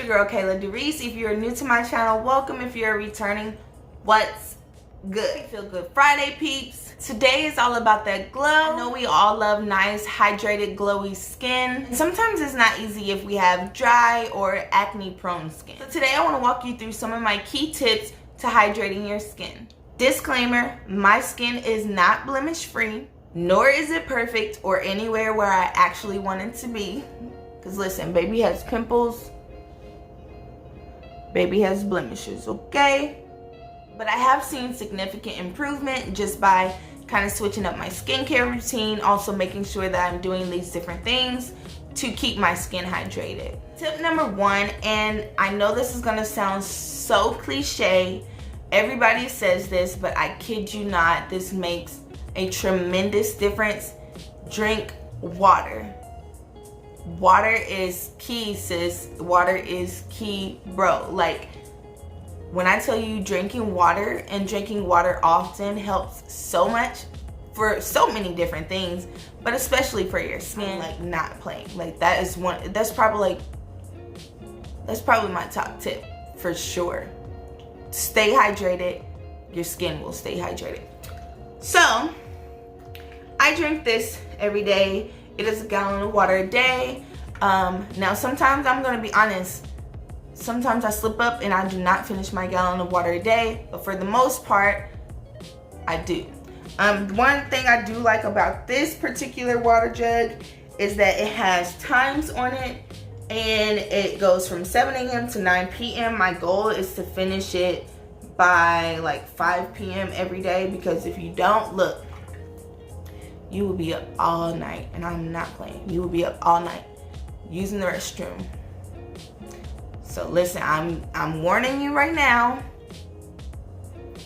girl Kayla DeReese. If you're new to my channel, welcome. If you're returning, what's good? Feel Good Friday, peeps. Today is all about that glow. I know we all love nice, hydrated, glowy skin. Sometimes it's not easy if we have dry or acne-prone skin. So today I want to walk you through some of my key tips to hydrating your skin. Disclaimer, my skin is not blemish-free, nor is it perfect or anywhere where I actually want it to be. Because listen, baby has pimples, baby has blemishes, okay? But I have seen significant improvement just by kind of switching up my skincare routine, also making sure that I'm doing these different things to keep my skin hydrated. Tip number one, and I know this is gonna sound so cliche, everybody says this, but I kid you not, this makes a tremendous difference. Drink water. Water is key, sis. Water is key, bro. Like, when I tell you drinking water and drinking water often helps so much for so many different things, but especially for your skin, like not playing. Like that's probably my top tip for sure. Stay hydrated, your skin will stay hydrated. So, I drink this every day. It is a gallon of water a day. Now sometimes, I'm gonna be honest, sometimes I slip up and I do not finish my gallon of water a day, but for the most part, I do. One thing I do like about this particular water jug is that it has times on it, and it goes from 7 a.m. to 9 p.m. My goal is to finish it by like 5 p.m. every day, because if you don't, look, you will be up all night, and I'm not playing. You will be up all night using the restroom. So listen, I'm warning you right now.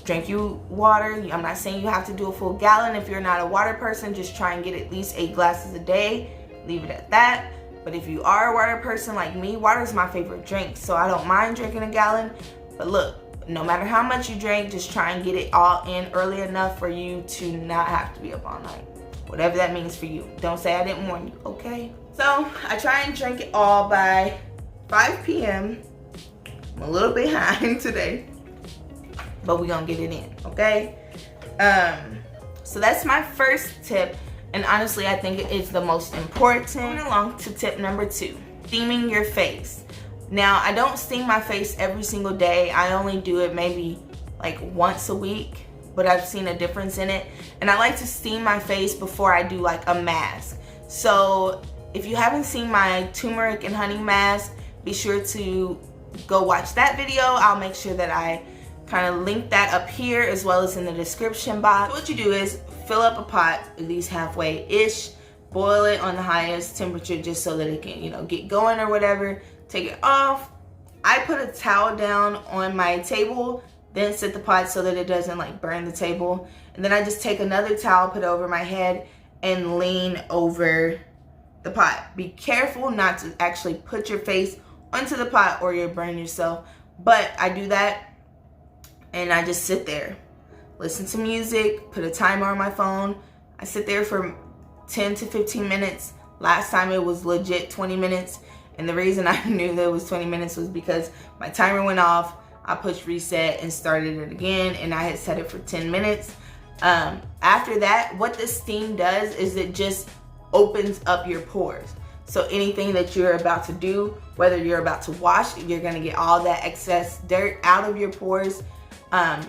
Drink you water. I'm not saying you have to do a full gallon. If you're not a water person, just try and get at least 8 glasses a day. Leave it at that. But if you are a water person like me, water is my favorite drink, so I don't mind drinking a gallon. But look, no matter how much you drink, just try and get it all in early enough for you to not have to be up all night. Whatever that means for you. Don't say I didn't warn you, okay? So I try and drink it all by 5 p.m. I'm a little behind today, but we're gonna get it in, okay? So that's my first tip, and honestly, I think it's the most important. Moving along to tip number 2, steaming your face. Now, I don't steam my face every single day. I only do it maybe like once a week, but I've seen a difference in it. And I like to steam my face before I do like a mask. So if you haven't seen my turmeric and honey mask, be sure to go watch that video. I'll make sure that I kind of link that up here as well as in the description box. So what you do is fill up a pot at least halfway-ish, boil it on the highest temperature just so that it can, you know, get going or whatever. Take it off. I put a towel down on my table, then set the pot so that it doesn't like burn the table. And then I just take another towel, put it over my head, and lean over the pot. Be careful not to actually put your face onto the pot or you'll burn yourself. But I do that and I just sit there, listen to music, put a timer on my phone. I sit there for 10 to 15 minutes. Last time it was legit 20 minutes. And the reason I knew that it was 20 minutes was because my timer went off. I pushed reset and started it again, and I had set it for 10 minutes. After that, what the steam does is it just opens up your pores. So anything that you're about to do, whether you're about to wash, you're gonna get all that excess dirt out of your pores. And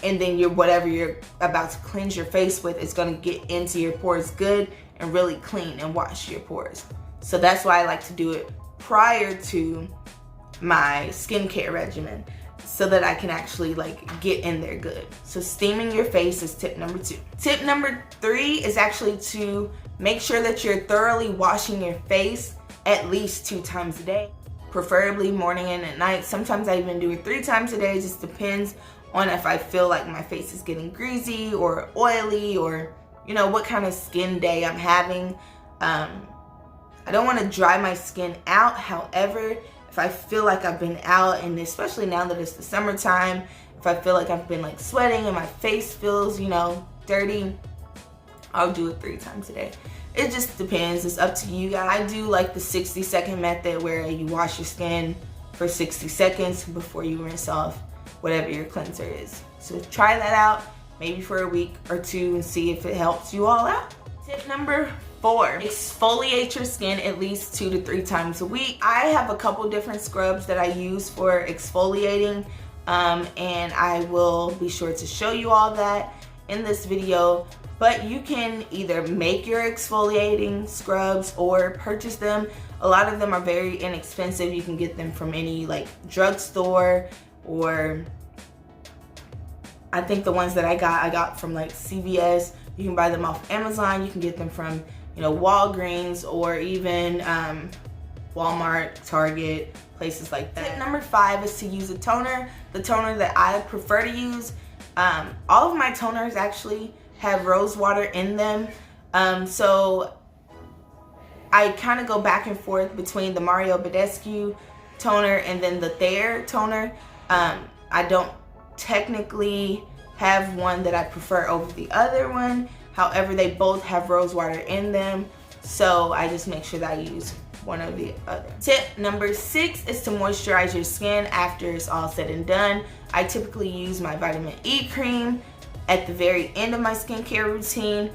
then whatever you're about to cleanse your face with is gonna get into your pores good and really clean and wash your pores. So that's why I like to do it prior to my skincare regimen, so that I can actually like get in there good. So steaming your face is tip number 2. Tip number 3 is actually to make sure that you're thoroughly washing your face at least 2 times a day, preferably morning and at night. Sometimes I even do it 3 times a day. It just depends on if I feel like my face is getting greasy or oily, or you know, what kind of skin day I'm having. I don't want to dry my skin out. However, if I feel like I've been out, and especially now that it's the summertime, if I feel like I've been like sweating and my face feels, you know, dirty, I'll do it 3 times a day. It just depends. It's up to you guys. I do like the 60-second method where you wash your skin for 60 seconds before you rinse off whatever your cleanser is. So try that out maybe for a week or two and see if it helps you all out. Tip number 4, exfoliate your skin at least 2 to 3 times a week. I have a couple different scrubs that I use for exfoliating, and I will be sure to show you all that in this video. But you can either make your exfoliating scrubs or purchase them. A lot of them are very inexpensive. You can get them from any like drugstore, or I think the ones that I got from like CVS. You can buy them off Amazon. You can get them from, you know, Walgreens, or even Walmart, Target, places like that. Tip number 5 is to use a toner. The toner that I prefer to use, all of my toners actually have rose water in them. So I kind of go back and forth between the Mario Badescu toner and then the 𝐻𝐪 toner. I don't technically have one that I prefer over the other one. However, they both have rose water in them, so I just make sure that I use one or the other. Tip number 6 is to moisturize your skin after it's all said and done. I typically use my vitamin E cream at the very end of my skincare routine,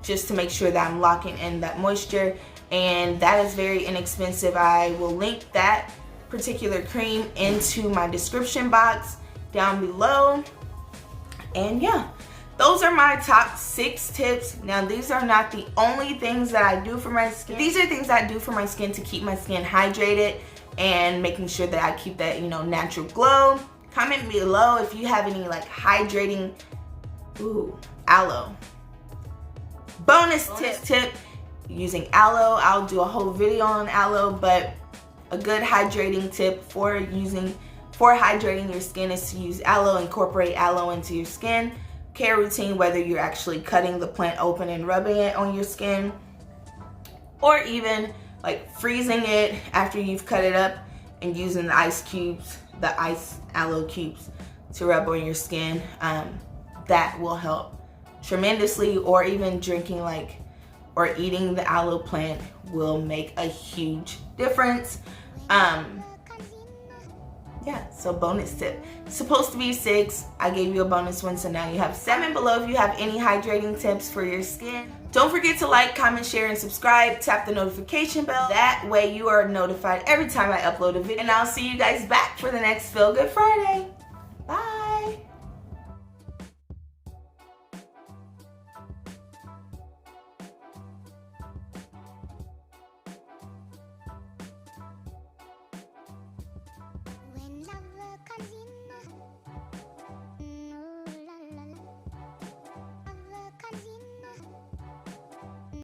just to make sure that I'm locking in that moisture, and that is very inexpensive. I will link that particular cream into my description box down below. And yeah, those are my top 6 tips. Now, these are not the only things that I do for my skin. These are things I do for my skin to keep my skin hydrated and making sure that I keep that, you know, natural glow. Comment below if you have any like hydrating, aloe. Bonus tip, using aloe. I'll do a whole video on aloe, but a good hydrating tip for hydrating your skin is to use aloe. Incorporate aloe into your skin care routine, whether you're actually cutting the plant open and rubbing it on your skin, or even like freezing it after you've cut it up and using the ice aloe cubes to rub on your skin. That will help tremendously, or even drinking or eating the aloe plant will make a huge difference. Yeah, so bonus tip. It's supposed to be 6. I gave you a bonus one, so now you have 7. Below if you have any hydrating tips for your skin. Don't forget to like, comment, share, and subscribe. Tap the notification bell. That way you are notified every time I upload a video. And I'll see you guys back for the next Feel Good Friday.